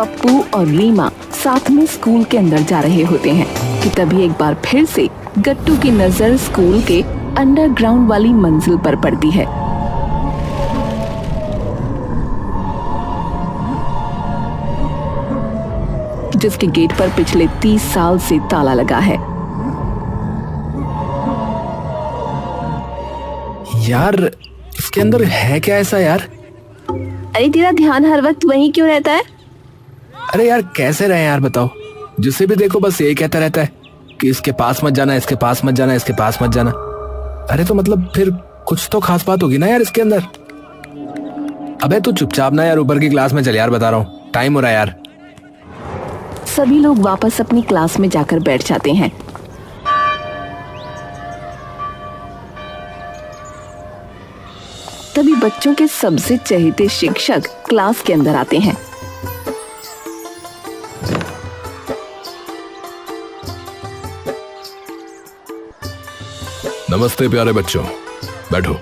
पप्पू और रीमा साथ में स्कूल के अंदर जा रहे होते हैं कि तभी एक बार फिर से गट्टू की नजर स्कूल के अंडरग्राउंड वाली मंजिल पर पड़ती है। जिसके गेट पर पिछले 30 साल से ताला लगा है। यार इसके अंदर है क्या ऐसा यार? अरे तेरा ध्यान हर वक्त वहीं क्यों रहता है? अरे यार कैसे रहे यार बताओ, जिसे भी देखो बस यही कहता रहता है कि इसके पास मत जाना, इसके पास मत जाना, इसके पास मत जाना। अरे तो मतलब फिर कुछ तो खास बात होगी ना यार इसके अंदर। अबे तू चुपचाप ना यार ऊपर की क्लास में चल यार, बता रहा हूँ टाइम हो रहा है यार। सभी लोग वापस अपनी क्लास में जाकर बैठ जाते हैं। तभी बच्चों के सबसे चहेते शिक्षक क्लास के अंदर आते हैं। नमस्ते प्यारे बच्चों, बैठो।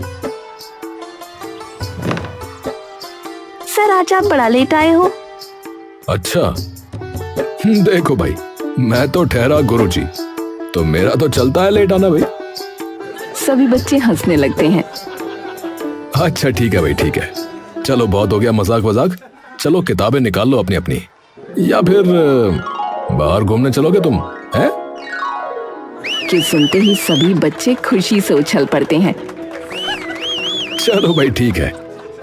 सर आज आप बड़ा लेट आए हो। अच्छा देखो भाई, मैं तो ठहरा गुरुजी, तो मेरा तो चलता है लेट आना भाई। सभी बच्चे हंसने लगते हैं। अच्छा ठीक है भाई, ठीक है, चलो बहुत हो गया मजाक वजाक, चलो किताबें निकाल लो अपनी अपनी, या फिर बाहर घूमने चलोगे तुम हैं? कि सुनते ही सभी बच्चे खुशी से उछल पड़ते हैं। चलो भाई ठीक है,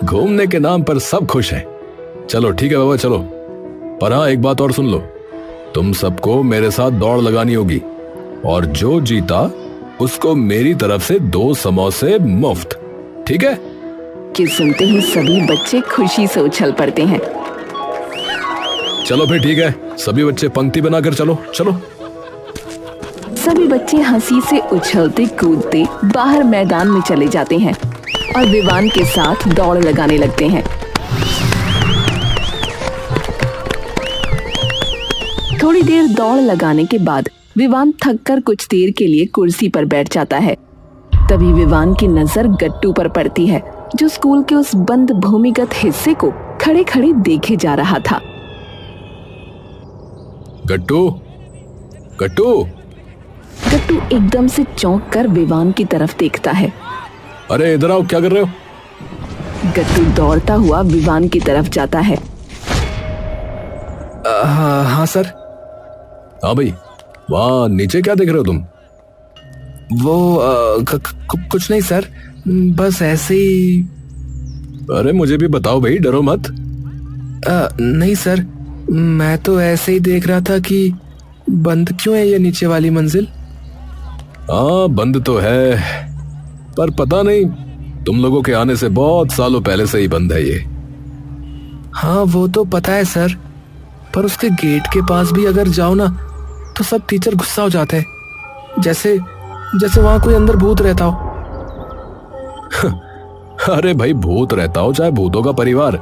घूमने के नाम पर सब खुश हैं। चलो ठीक है बाबा चलो, पर हाँ एक बात और सुन लो, तुम सबको मेरे साथ दौड़ लगानी होगी और जो जीता उसको मेरी तरफ से 2 समोसे मुफ्त, ठीक है? कि सुनते ही सभी बच्चे खुशी से उछल पड़ते हैं। चलो फिर ठीक है, सभी बच्चे पंक्ति बनाकर चलो चलो। सभी बच्चे हंसी से उछलते कूदते बाहर मैदान में चले जाते हैं और विवान के साथ दौड़ लगाने लगते हैं। थोड़ी देर दौड़ लगाने के बाद विवान थककर कुछ देर के लिए कुर्सी पर बैठ जाता है। तभी विवान की नजर गट्टू पर पड़ती है, जो स्कूल के उस बंद भूमिगत हिस्से को खड़े खड़े देखे जा रहा था। गट्टू, गट्टू, गट्टू एकदम से चौंक कर विवान की तरफ देखता है। अरे इधर आओ, क्या कर रहे हो? गट्टू दौड़ता हुआ विवान की तरफ जाता है। हाँ सर। हाँ भाई, वहाँ नीचे क्या देख रहे हो तुम? वो कुछ नहीं सर, बस ऐसे ही। अरे मुझे भी बताओ भाई, डरो मत। नहीं सर, मैं तो ऐसे ही देख रहा था कि बंद क्यों है ये नीचे वाली मंजिल। हाँ बंद तो है, पर पता नहीं तुम लोगों के आने से बहुत सालों पहले से ही बंद है ये। हाँ वो तो पता है सर, पर उसके गेट के पास भी अगर जाओ ना तो सब टीचर गुस्सा हो जाते हैं, जैसे जैसे वहां कोई अंदर भूत रहता हो। अरे भाई भूत रहता हो चाहे भूतों का परिवार,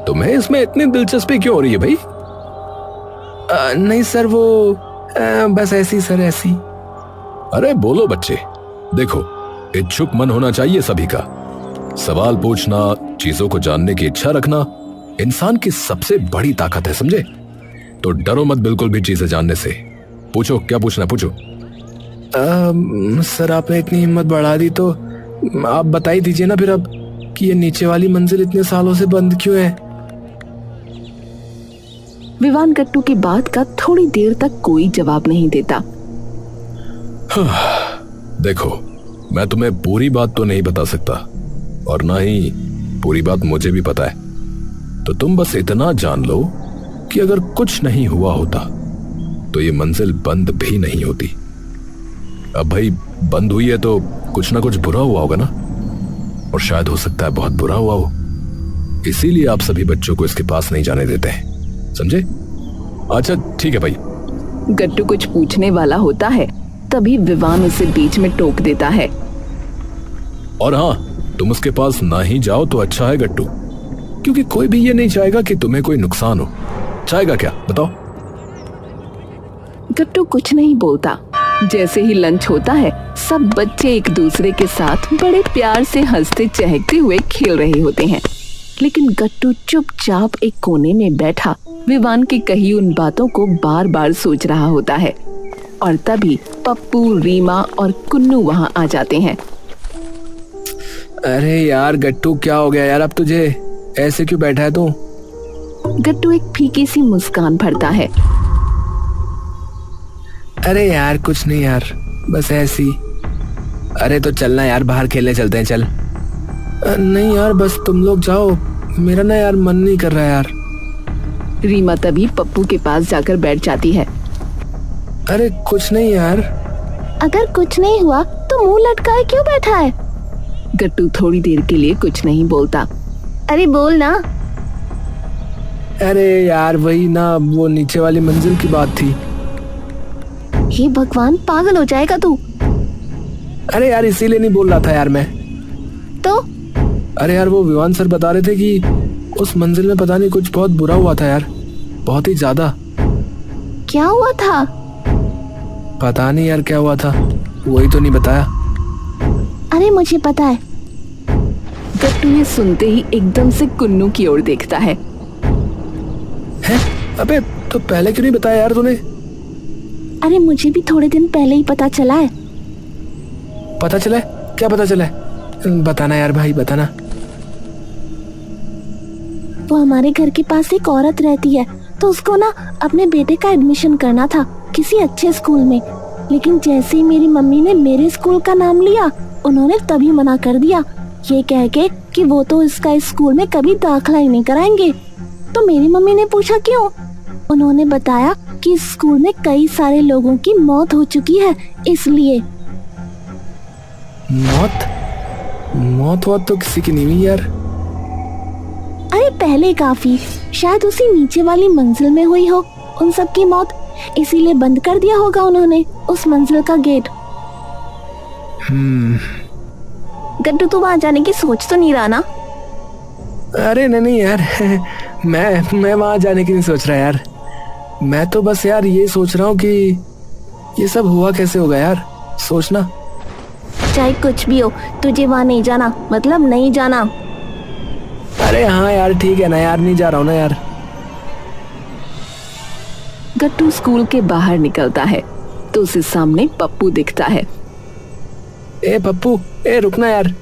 तुम्हें इसमें इतनी दिलचस्पी क्यों हो रही है भाई? नहीं सर, वो बस ऐसी सर ऐसी। अरे बोलो बच्चे, देखो इच्छुक मन होना चाहिए सभी का। सवाल पूछना, चीजों को जानने की इच्छा रखना इंसान की सबसे बड़ी ताकत है, समझे? तो डरो मत बिल्कुल भी चीजें जानने से। पूछो क्या पूछना, पूछो। सर आपने इतनी हिम्मत बढ़ा दी तो आप बता ही दीजिए ना फिर अब कि ये नीचे वाली मंजिल इतने सालों से बंद क्यों है? विवान गट्टू की बात का थोड़ी देर तक कोई जवाब नहीं देता। देखो मैं तुम्हें पूरी बात तो नहीं बता सकता और ना ही पूरी बात मुझे भी पता है, तो तुम बस इतना जान लो कि अगर कुछ नहीं हुआ होता तो ये मंजिल बंद भी नहीं होती। अब भाई बंद हुई है तो कुछ ना कुछ बुरा हुआ होगा ना, और शायद हो सकता है बहुत बुरा हुआ हो, इसीलिए आप सभी बच्चों को इसके पास नहीं जाने देते हैं, समझे? अच्छा ठीक है भाई। गट्टू कुछ पूछने वाला होता है, तभी विवान उसे बीच में टोक देता है। और हाँ, तुम उसके पास ना ही जाओ तो अच्छा है गट्टू, क्योंकि कोई भी ये नहीं चाहेगा कि तुम्हें कोई नुकसान हो। चाहेगा क्या बताओ? गट्टू कुछ नहीं बोलता। जैसे ही लंच होता है, सब बच्चे एक दूसरे के साथ बड़े प्यार से हंसते चहकते हुए खेल रहे होते हैं, लेकिन गट्टू चुपचाप एक कोने में बैठा विवान की कही उन बातों को बार बार सोच रहा होता है और तभी पप्पू, रीमा और कुन्नू वहां आ जाते हैं। अरे यार गट्टू, क्या हो गया यार? अब तुझे ऐसे क्यों बैठा है तू? गट्टू एक फीकी सी मुस्कान भरता है। अरे यार कुछ नहीं यार, बस ऐसी। अरे तो चलना यार, बाहर खेलने चलते हैं, चल। नहीं यार, बस तुम लोग जाओ, मेरा ना यार मन नहीं कर रहा यार। रीमा तभी पप्पू के पास जाकर बैठ जाती है। अरे कुछ नहीं यार। अगर कुछ नहीं हुआ तो मुंह लटकाए क्यों बैठा है? गट्टू थोड़ी देर के लिए कुछ नहीं बोलता। अरे बोल ना। अरे यार वही ना, वो नीचे वाली मंजिल की बात थी। हे भगवान, पागल हो जाएगा तू। अरे यार इसीलिए नहीं बोल रहा था यार मैं तो। अरे यार वो विवान सर बता रहे थे कि उस मंजिल में पता नहीं कुछ बहुत बुरा हुआ था यार, बहुत ही ज्यादा। क्या हुआ था? पता नहीं यार क्या हुआ था, वही तो नहीं बताया। अरे मुझे पता है। गट्टू ये सुनते ही एकदम से कुन्नू की ओर देखता है। हैं? अबे तो पहले क्यों नहीं बताया यार तूने? अरे मुझे भी थोड़े दिन पहले ही पता चला है। पता चला है? क्या पता चला है? बताना यार भाई, बताना। वो हमारे घर के पास एक औरत रहती है, तो उसको ना अपने बेटे का एडमिशन करना था किसी अच्छे स्कूल में, लेकिन जैसे ही मेरी मम्मी ने मेरे स्कूल का नाम लिया, उन्होंने तभी मना कर दिया, ये कह के कि वो तो इसका इस स्कूल में कभी दाखिला ही नहीं कराएंगे। तो मेरी मम्मी ने पूछा क्यों? उन्होंने बताया कि इस स्कूल में कई सारे लोगों की मौत हो चुकी है, इसलिए। मौत? मौत वौत तो किसी की नहीं हुई यार। अरे पहले काफी, शायद उसी नीचे वाली मंजिल में हुई हो उन सब की मौत, इसीलिए बंद कर दिया होगा उन्होंने उस मंजिल का गेट। गड्डू तू वहां जाने की सोच तो नहीं रहा ना? अरे नहीं यार मैं वहां जाने की नहीं सोच रहा यार। मैं तो बस यार ये सोच रहा हूँ कि ये सब हुआ कैसे होगा यार, सोचना। चाहे कुछ भी हो, तुझे वहां नहीं जाना, मतलब नहीं जाना। अरे हाँ यार ठीक है ना यार, नहीं जा रहा हूँ ना यार। गट्टू स्कूल के बाहर निकलता है तो उसे सामने पप्पू दिखता है। ए पप्पू, ए रुकना यार।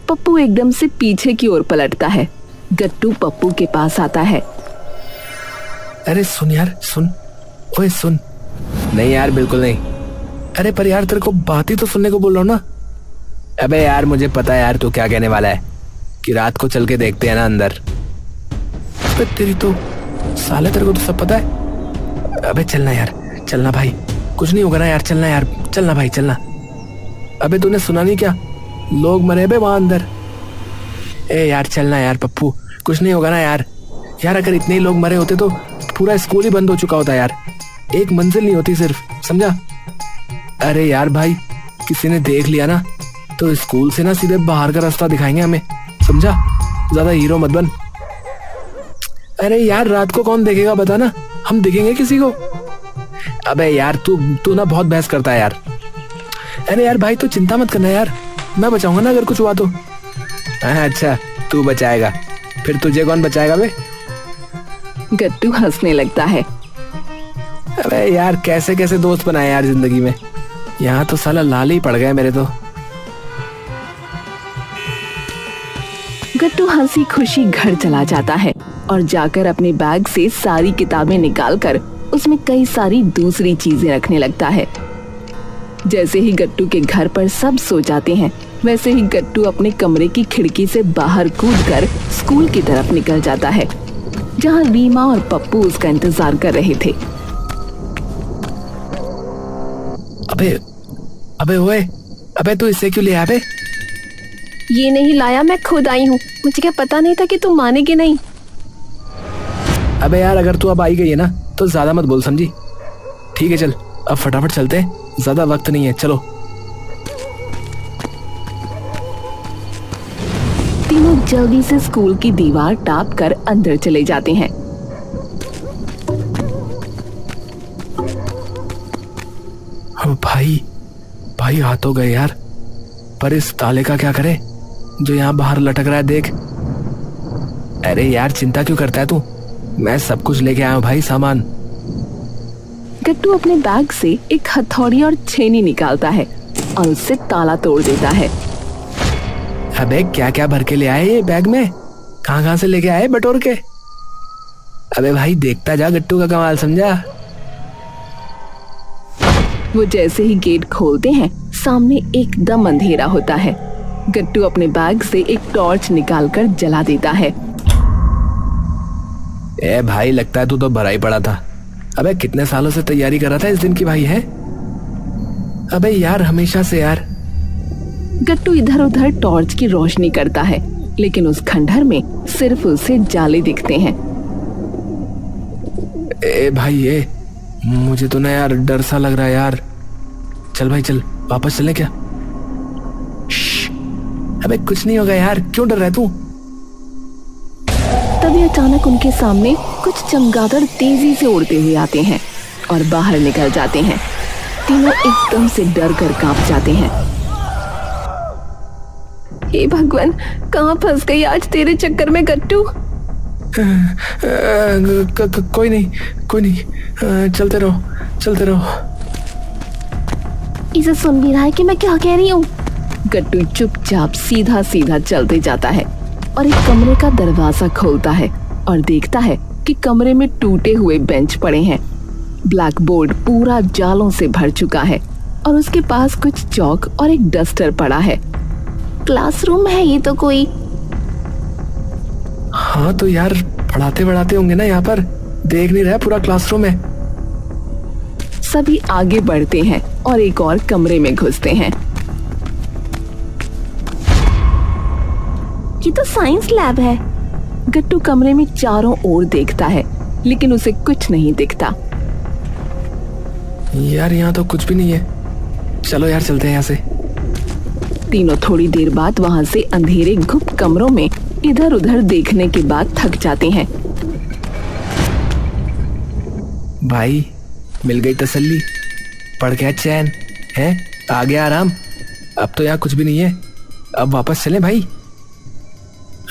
पप्पू एकदम से पीछे की ओर पलटता है। गट्टू पप्पू के पास आता है। अरे सुन यार, सुन। ओए सुन। नहीं यार बिल्कुल नहीं। अरे पर यार तेरे को बात ही तो सुनने को बोल रहा हूँ ना। अबे यार मुझे पता है यार तू क्या कहने वाला है, कि रात को चल के देखते हैं ना अंदर। अबे तेरी तो साले, तेरे को तो सब पता है। अबे चलना यार, चलना भाई, कुछ नहीं होगा ना यार, चलना यार, चलना भाई चलना। अबे तूने सुना नहीं क्या, लोग मरे बे वहां अंदर। ए यार चलना यार पप्पू, कुछ नहीं होगा ना यार। यार अगर इतने ही लोग मरे होते तो पूरा स्कूल ही बंद हो चुका होता यार, एक मंजिल नहीं होती सिर्फ, समझा? अरे यार भाई, किसी ने देख लिया ना तो स्कूल से ना सीधे बाहर का रास्ता दिखाएंगे हमें, समझा? ज्यादा हीरो मत बन। अरे यार रात को कौन देखेगा बता ना, हम दिखेंगे किसी को? अबे यार तू ना बहुत बहस करता है यार। अरे यार भाई तू चिंता मत करना यार, मैं बचाऊंगा ना अगर कुछ हुआ तो। अच्छा तू बचाएगा, फिर तुझे कौन बचाएगा बे? गट्टू हंसने लगता है। अबे यार कैसे कैसे दोस्त बनाए यार जिंदगी में, यहाँ तो साला लाल ही पड़ गए मेरे तो। गट्टू हंसी खुशी घर चला जाता है और जाकर अपने बैग से सारी किताबें निकालकर उसमें कई सारी दूसरी चीजें रखने लगता है। जैसे ही गट्टू के घर पर सब सो जाते हैं, वैसे ही गट्टू अपने कमरे की खिड़की से बाहर कूदकर स्कूल की तरफ निकल जाता है, जहां रीमा और पप्पू उसका इंतजार कर रहे थे। अबे ओए, अबे तू इसे क्यों ले आया बे? ये नहीं लाया, मैं खुद आई हूँ, मुझे क्या पता नहीं था कि तुम मानेगी नहीं। अबे यार अगर तू अब आई गई है ना तो ज्यादा मत बोल, समझी? ठीक है चल अब फटाफट चलते हैं, ज्यादा वक्त नहीं है, चलो। तीनों जल्दी से स्कूल की दीवार टाप कर अंदर चले जाते हैं। भाई आ तो गए यार, पर इस ताले का क्या करें जो यहाँ बाहर लटक रहा है, देख। अरे यार चिंता क्यों करता है तू, मैं सब कुछ लेके आया हूँ भाई, सामान। गट्टू अपने बैग से एक हथौड़ी और छेनी निकालता है और उससे ताला तोड़ देता है। अबे क्या क्या भर के ले आए ये बैग में? कहाँ कहाँ से लेके आए बटोर के? अबे भाई देखता जा गट्टू का कमाल, समझा? वो जैसे ही गेट खोलते हैं सामने एकदम अंधेरा होता है। गट्टू अपने बैग से एक टॉर्च निकालकर जला देता है। ए भाई, लगता है तू तो भरा ही पड़ा था। अबे कितने सालों से तैयारी कर रहा था इस दिन की भाई है? अबे यार हमेशा से यार। गट्टू इधर उधर टॉर्च की रोशनी करता है, लेकिन उस खंडहर में सिर्फ उसे जाले दिखते हैं। ए भाई ये मुझे तो ना यार डर सा लग रहा है यार। चल भाई चल, वापस चलें क्या? अबे कुछ नहीं होगा यार, क्यों डर रहा है तू? तभी अचानक उनके सामने कुछ चमगादड़ तेजी से उड़ते हुए आते हैं और बाहर निकल जाते हैं। तीनों एकदम से डर कर कांप जाते हैं। हे भगवान, कहाँ फंस गई आज तेरे चक्कर में गट्टू। कोई नहीं, कोई नहीं, चलते रहो, चलते रहो। इसे सुन भी रहा है कि मैं क्या कह रही हूँ। गट्टू चुपचाप सीधा सीधा चलते जाता है और एक कमरे का दरवाजा खोलता है और देखता है कि कमरे में टूटे हुए बेंच पड़े हैं। ब्लैक बोर्ड पूरा जालों से भर चुका है और उसके पास कुछ चौक और एक डस्टर पड़ा है। क्लासरूम है ये तो कोई। हाँ तो यार पढ़ाते बढ़ाते होंगे ना यहाँ पर, देख नहीं रहा पूरा क्लासरूम है। सभी आगे बढ़ते हैं और एक और कमरे में घुसते हैं। ये तो साइंस लैब है। गट्टू कमरे में चारों ओर देखता है, लेकिन उसे कुछ नहीं दिखता। यार यहाँ तो कुछ भी नहीं है, चलो यार चलते हैं यहाँ से। तीनों थोड़ी देर बाद वहां से अंधेरे गुप्त कमरों में इधर उधर देखने के बाद थक जाते हैं। भाई मिल गई तसल्ली, पढ़ गया चैन है, आ गया आराम। अब तो यहाँ कुछ भी नहीं है, अब वापस चलें भाई।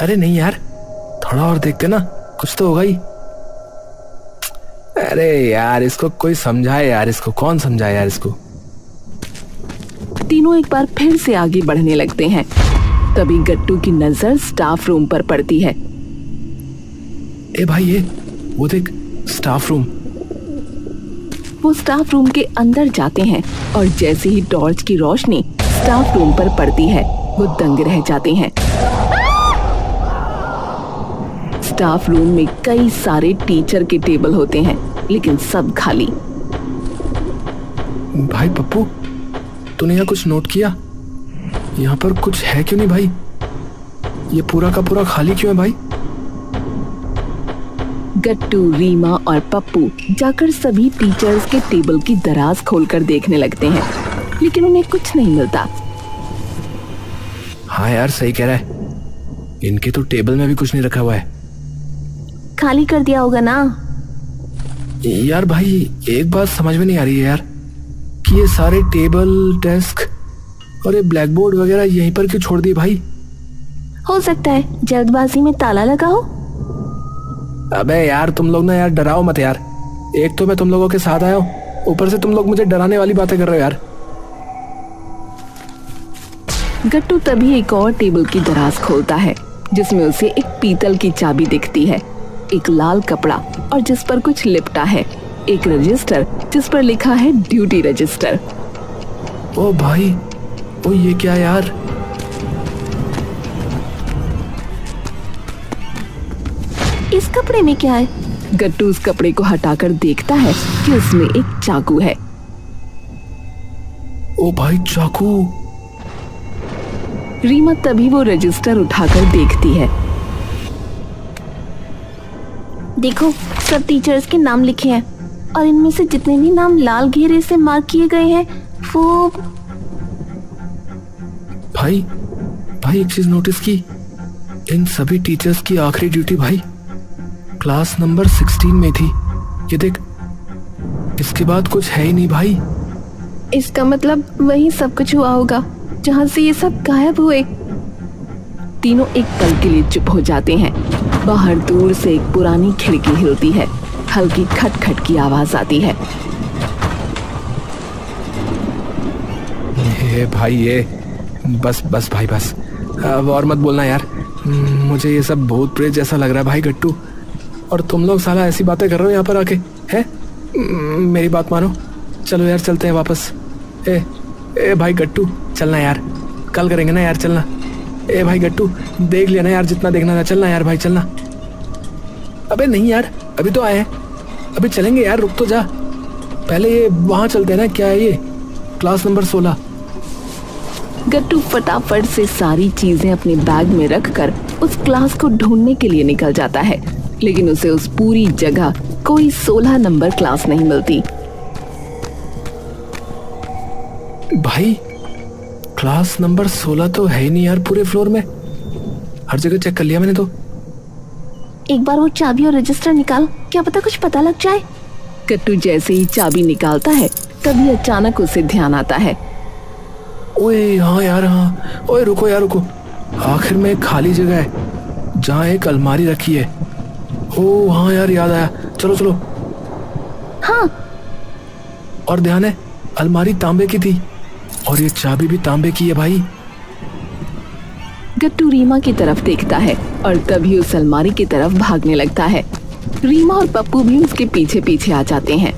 अरे नहीं यार, थोड़ा और देखते ना, कुछ तो होगा ही। अरे यार इसको कोई समझाए यार, इसको कौन समझाए यार इसको। तीनों एक बार फिर से आगे बढ़ने लगते हैं। तभी गट्टू की नजर स्टाफ रूम पर पड़ती है। ए भाई ये वो देख, स्टाफ रूम। वो स्टाफ रूम के अंदर जाते हैं और जैसे ही टॉर्च की रोशनी स्टाफ रूम पर पड़ती है वो दंग रह जाते हैं। स्टाफ रूम में कई सारे टीचर के टेबल होते हैं, लेकिन सब खाली। भाई पप्पू, तूने यहाँ कुछ नोट किया? यहाँ पर कुछ है क्यों नहीं भाई? ये पूरा का पूरा खाली क्यों है भाई? गट्टू, रीमा और पप्पू जाकर सभी टीचर्स के टेबल की दराज खोलकर देखने लगते हैं, लेकिन उन्हें कुछ नहीं मिलता। हाँ यार सही कह रहा है, इनके तो टेबल में भी कुछ नहीं रखा हुआ है। खाली कर दिया होगा ना। यार भाई एक बात समझ में नहीं आ रही है यार, कि ये सारे टेबल, डेस्क और ये ब्लैक बोर्ड वगैरह यहीं पर क्यों छोड़ दिए भाई? हो सकता है जल्दबाजी में ताला लगा हो। अबे यार तुम लोग ना यार डराओ मत यार। एक तो मैं तुम लोगों के साथ आया हूँ, ऊपर से तुम लोग मुझे डराने वाली बातें कर रहे हो यार। गट्टू तभी एक और टेबल की दराज खोलता है, जिसमें उसे एक पीतल की चाबी दिखती है, एक लाल कपड़ा और जिस पर कुछ लिपटा है, एक रजिस्टर जिस पर लिखा है ड्यूटी रजिस्टर। ओ भाई, ओ ये क्या यार? इस कपड़े में क्या है? गट्टू उस कपड़े को हटाकर देखता है कि उसमें एक चाकू है। ओ भाई चाकू। रीमा तभी वो रजिस्टर उठाकर देखती है। देखो, सब टीचर्स के नाम लिखे हैं और इनमें से जितने भी नाम लाल घेरे से मार्क किए गए हैं वो। भाई एक चीज नोटिस की, इन सभी टीचर्स की आखिरी ड्यूटी भाई क्लास नंबर 16 में थी। ये देख, इसके बाद कुछ है ही नहीं भाई। इसका मतलब वही सब कुछ हुआ होगा जहाँ से ये सब गायब हुए। तीनों एक पल के लिए चुप हो जाते हैं। बाहर दूर से एक पुरानी खिड़की हिलती है। हल्की खटखट की आवाज आती है। ये भाई ये बस बस भाई बस, अब और मत बोलना यार। मुझे ये सब भूत प्रेत जैसा लग रहा है भाई गट्टू। और तुम लोग साला ऐसी बातें कर रहे हो यहाँ पर आके, हैं? मेरी बात मानो, चलो यार चलते हैं वापस। ए भाई गट्टू चलना यार, कल करेंगे ना यार, चलना। ए भाई गट्टू देख लिया ना यार जितना देखना था, चलना यार भाई चलना। अबे नहीं यार अभी तो आए हैं, अभी चलेंगे यार, रुक तो जा। पहले ये वहां चलते हैं ना, क्या है ये, क्लास नंबर 16। गट्टू फटाफट से सारी चीजें अपने बैग में रखकर उस क्लास को ढूंढने के लिए निकल जाता है, लेकिन उसे उस पूरी जगह कोई 16 नंबर क्लास नहीं मिलती। भाई क्लास नंबर 16 तो है ही नहीं यार पूरे फ्लोर में, हर जगह चेक कर लिया मैंने तो। एक बार वो चाबी और रजिस्टर निकाल, क्या पता कुछ पता लग जाए। गट्टू जैसे ही चाबी निकालता है तभी अचानक उसे ध्यान आता है। ओए हाँ यार हाँ, ओए रुको यार रुको, आखिर में एक खाली जगह है जहाँ एक अलमारी रखी है। ओ हाँ यार याद आया, चलो चलो। हाँ, और ध्यान है अलमारी तांबे की थी और ये चाबी भी तांबे की है भाई। गट्टू रीमा की तरफ देखता है और तभी उस अलमारी की तरफ भागने लगता है। रीमा और पप्पू भी उसके पीछे पीछे आ जाते हैं।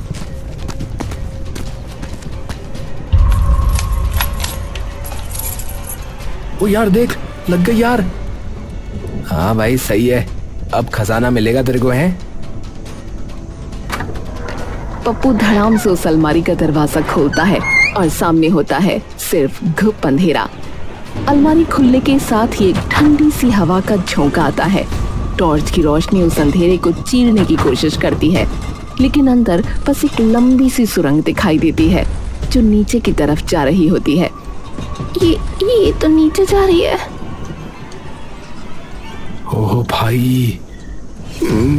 ओ यार देख, लग गई यार। हाँ भाई सही है, अब खजाना मिलेगा तेरे को, है? पप्पू धड़ाम से उस अलमारी का दरवाजा खोलता है और सामने होता है सिर्फ घुप अंधेरा। अलमारी खुलने के साथ ही एक ठंडी सी हवा का झोंका आता है। टॉर्च की रोशनी उस अंधेरे को चीरने की कोशिश करती है, लेकिन अंदर बस एक लंबी सी सुरंग दिखाई देती है जो नीचे की तरफ जा रही होती है। ये तो नीचे जा रही है। ओह भाई,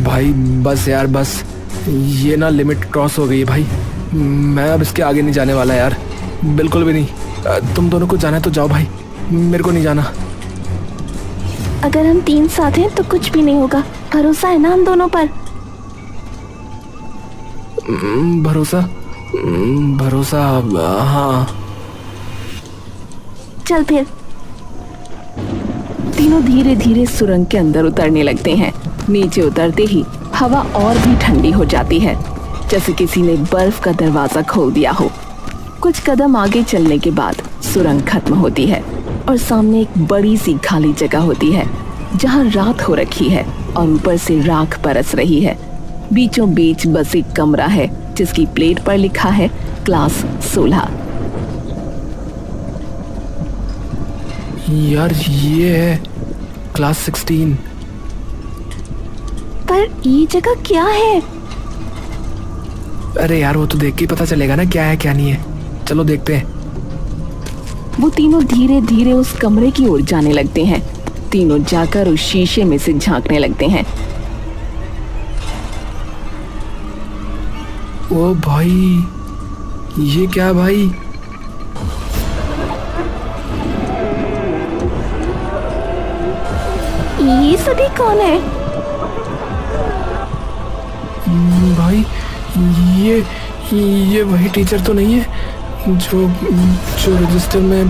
भाई बस यार बस, ये ना लिमिट क्रॉस हो गई है भाई। मैं अब इसके आगे नहीं जाने वाला यार, बिल्कुल भी नहीं। तुम दोनों को जाना है तो जाओ भाई, मेरे को नहीं जाना। अगर हम 3 साथ हैं तो कुछ भी नहीं होगा, भरोसा है ना हम दोनों पर? भरोसा भरोसा हाँ। चल फिर। तीनों धीरे धीरे सुरंग के अंदर उतरने लगते हैं। नीचे उतरते ही हवा और भी ठंडी हो जाती है, जैसे किसी ने बर्फ का दरवाजा खोल दिया हो। कुछ कदम आगे चलने के बाद सुरंग खत्म होती है और सामने एक बड़ी सी खाली जगह होती है जहाँ रात हो रखी है और ऊपर से राख बरस रही है। बीचों बीच बस एक कमरा है जिसकी प्लेट पर लिखा है क्लास 16। यार ये है क्लास 16। पर ये जगह क्या है? अरे यार वो तो देख के ही पता चलेगा ना क्या है क्या नहीं है, चलो देखते हैं। वो तीनों धीरे धीरे उस कमरे की ओर जाने लगते हैं। तीनों जाकर उस शीशे में से झांकने लगते हैं। ओ भाई, ये क्या भाई? ये सभी कौन है? भाई ये वही टीचर तो नहीं है जो रजिस्टर में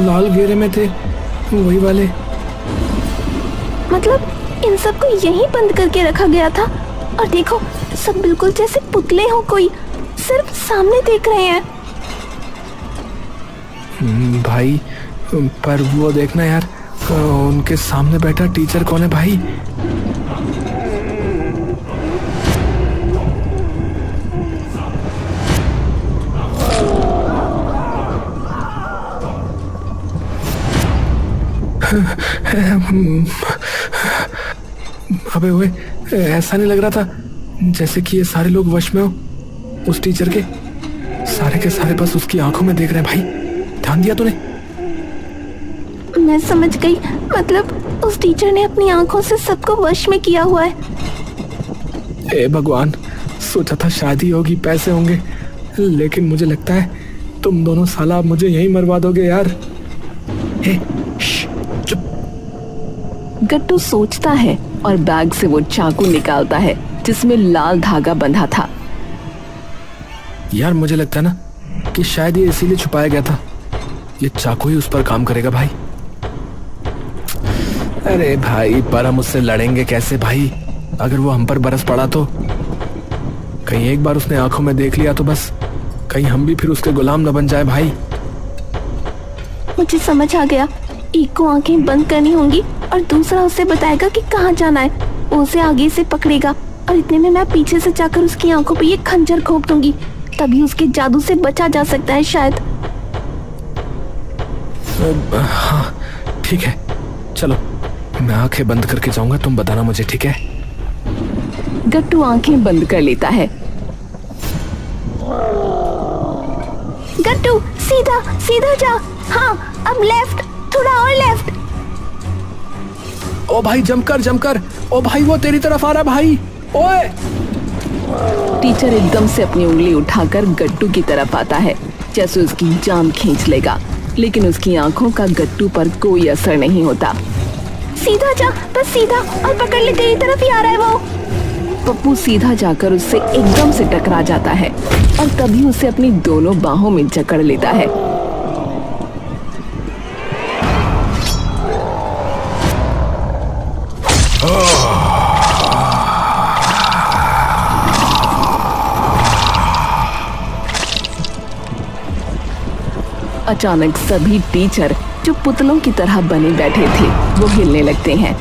लाल घेरे में थे, वही वाले। मतलब इन सबको यहीं बंद करके रखा गया था और देखो सब बिल्कुल जैसे पुतले हो, कोई सिर्फ सामने देख रहे हैं। भाई पर वो देखना यार, उनके सामने बैठा टीचर कौन है भाई? अबे ओए, ऐसा नहीं लग रहा था जैसे कि ये सारे लोग वश में हो उस टीचर के? सारे के सारे बस उसकी आंखों में देख रहे हैं भाई, ध्यान दिया तूने? मैं समझ गई, मतलब उस टीचर ने अपनी आंखों से सबको वश में किया हुआ है। ए भगवान, सोचा था शादी होगी, पैसे होंगे, लेकिन मुझे लगता है तुम दोनों साला मुझे यहीं मरवा दोगे यार। गट्टू सोचता है और बैग से वो चाकू निकालता है जिसमें लाल धागा बंधा था। यार मुझे लगता है ना कि शायद ये इसीलिए छुपाया गया था, ये चाकू ही उस पर काम करेगा भाई। अरे भाई पर हम उससे लड़ेंगे कैसे भाई, अगर वो हम पर बरस पड़ा तो? कहीं एक बार उसने आंखों में देख लिया तो बस, कहीं हम भी फिर उसके गुलाम न बन जाए भाई। मुझे समझ आ गया, एक को आंखें बंद करनी होंगी और दूसरा उसे बताएगा कि कहाँ जाना है। वो उसे आगे से पकड़ेगा और इतने में मैं पीछे से जाकर उसकी आंखों पे ये खंजर घोंप दूंगी, तभी उसके जादू से बचा जा सकता है शायद। हाँ ठीक है, चलो मैं आंखें बंद करके जाऊंगा, तुम बताना मुझे, ठीक है? गट्टू आंखें बंद कर लेता है। गट्टू सीधा सीधा जा, हाँ अब लेफ्ट, थोड़ा और लेफ्ट। ओ भाई जमकर जमकर, ओ भाई वो तेरी तरफ आ रहा भाई, ओए। टीचर एकदम से अपनी उंगली उठाकर गट्टू की तरफ आता है, जैसे उसकी जान खींच लेगा, लेकिन उसकी आंखों का गट्टू पर कोई असर नहीं होता। सीधा जा, बस सीधा, और पकड़ ले, तेरी तरफ ही आ रहा है वो। पप्पू सीधा जाकर उससे एकदम से टकरा जाता है और तभी उसे अपनी दोनों बाहों में जकड़ लेता है। अचानक सभी टीचर जो पुतलों की तरह बने बैठे थे वो हिलने लगते हैं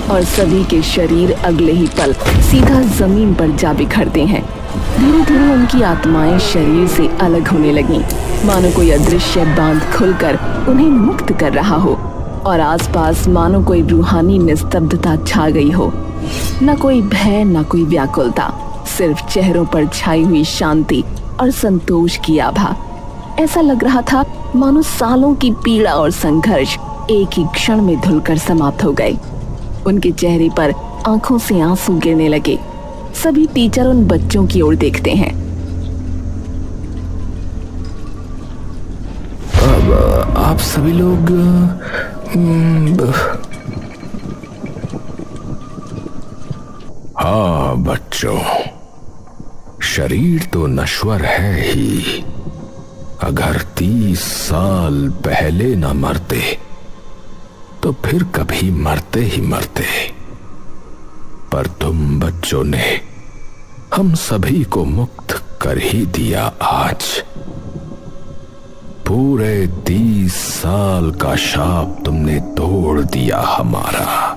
और सभी के शरीर अगले ही पल सीधा जमीन पर जा बिखरते हैं। धीरे धीरे उनकी आत्माएं शरीर से अलग होने लगीं, मानो कोई अदृश्य बांध खुलकर उन्हें मुक्त कर रहा हो और आसपास मानो कोई रूहानी निस्तब्धता छा गई हो। न कोई भय, न कोई व्याकुलता, सिर्फ चेहरों पर छाई हुई शांति और संतोष की आभा। ऐसा लग रहा था मानो सालों की पीड़ा और संघर्ष एक ही क्षण में धुलकर समाप्त हो गए। उनके चेहरे पर आंखों से आंसू गिरने लगे। सभी टीचर उन बच्चों की ओर देखते हैं। अब आप सभी लोग हाँ बच्चों, शरीर तो नश्वर है ही, अगर 30 साल पहले न मरते तो फिर कभी मरते ही मरते। पर तुम बच्चों ने हम सभी को मुक्त कर ही दिया आज। पूरे 30 साल का शाप तुमने तोड़ दिया हमारा।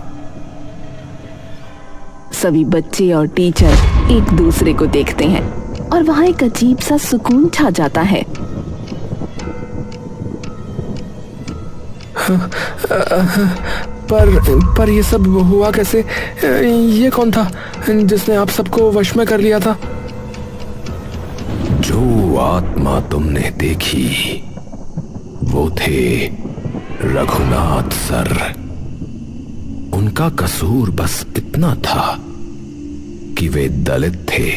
सभी बच्चे और टीचर एक दूसरे को देखते हैं और वहां एक अजीब सा सुकून छा जाता है। पर ये सब हुआ कैसे? ये कौन था जिसने आप सबको वश में कर लिया था? जो आत्मा तुमने देखी वो थे रघुनाथ सर। उनका कसूर बस इतना था कि वे दलित थे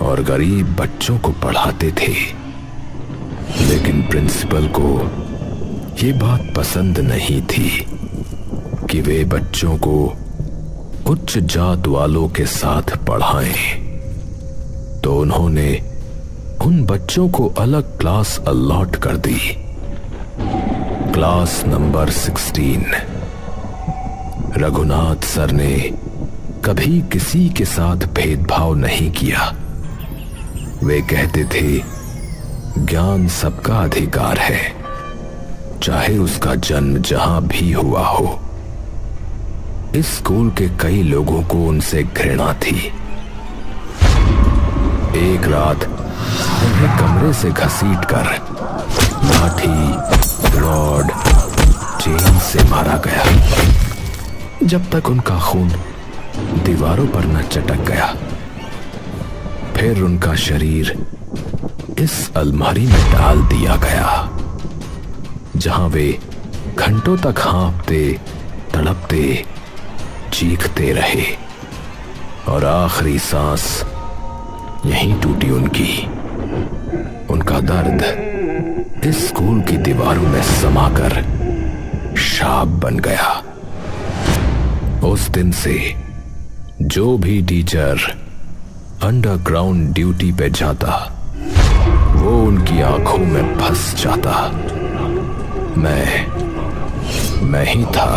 और गरीब बच्चों को पढ़ाते थे, लेकिन प्रिंसिपल को ये बात पसंद नहीं थी कि वे बच्चों को उच्च जात वालों के साथ पढ़ाएं। तो उन्होंने उन बच्चों को अलग क्लास अलॉट कर दी, क्लास नंबर 16। रघुनाथ सर ने कभी किसी के साथ भेदभाव नहीं किया। वे कहते थे ज्ञान सबका अधिकार है, चाहे उसका जन्म जहां भी हुआ हो। इस स्कूल के कई लोगों को उनसे घृणा थी। एक रात उन्हें कमरे से घसीटकर लाठी, रॉड, चेन से मारा गया, जब तक उनका खून दीवारों पर न चटक गया। फिर उनका शरीर इस अलमारी में डाल दिया गया, जहां वे घंटों तक हाँफते, तड़पते, चीखते रहे और आखिरी सांस यहीं टूटी उनकी। उनका दर्द इस स्कूल की दीवारों में समाकर शाप बन गया। उस दिन से जो भी टीचर अंडरग्राउंड ड्यूटी पे जाता वो उनकी आंखों में फंस जाता। मैं ही था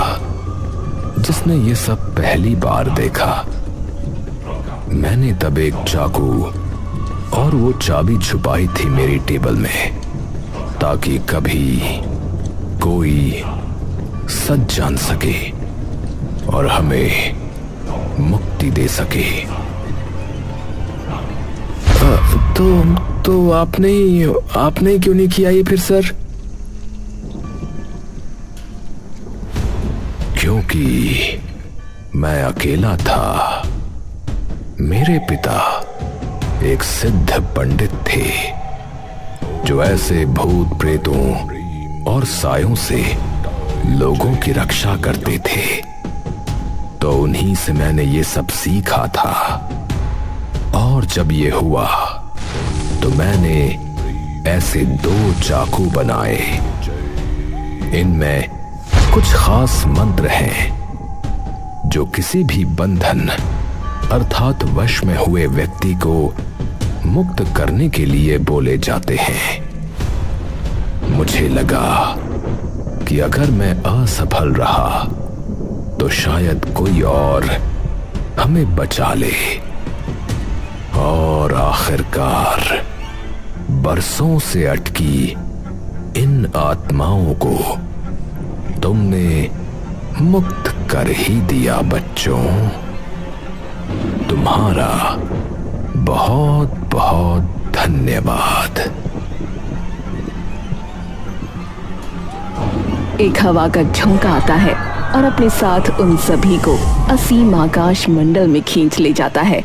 जिसने ये सब पहली बार देखा। मैंने तब एक चाकू और वो चाबी छुपाई थी मेरी टेबल में, ताकि कभी कोई सच जान सके और हमें मुक्ति दे सके। तो आपने क्यों नहीं किया ये फिर सर? क्योंकि मैं अकेला था। मेरे पिता एक सिद्ध पंडित थे जो ऐसे भूत प्रेतों और सायों से लोगों की रक्षा करते थे। तो उन्हीं से मैंने ये सब सीखा था। और जब ये हुआ तो मैंने ऐसे 2 चाकू बनाए। इनमें कुछ खास मंत्र हैं जो किसी भी बंधन अर्थात वश में हुए व्यक्ति को मुक्त करने के लिए बोले जाते हैं। मुझे लगा कि अगर मैं असफल रहा तो शायद कोई और हमें बचा ले। और आखिरकार बरसों से अटकी इन आत्माओं को तुमने मुक्त कर ही दिया बच्चों। तुम्हारा बहुत बहुत धन्यवाद। एक हवा का झोंका आता है और अपने साथ उन सभी को असीम आकाश मंडल में खींच ले जाता है।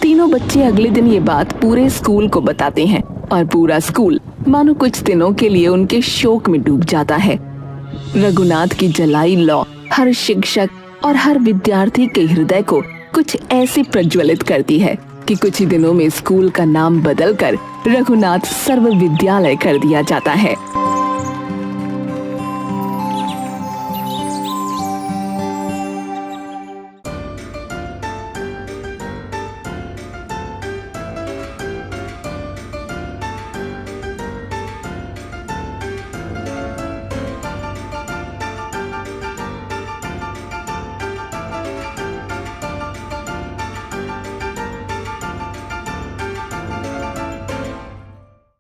तीनों बच्चे अगले दिन ये बात पूरे स्कूल को बताते हैं और पूरा स्कूल मानो कुछ दिनों के लिए उनके शोक में डूब जाता है। रघुनाथ की जलाई लौ हर शिक्षक और हर विद्यार्थी के हृदय को कुछ ऐसे प्रज्वलित करती है कि कुछ ही दिनों में स्कूल का नाम बदलकर रघुनाथ सर्व विद्यालय कर दिया जाता है।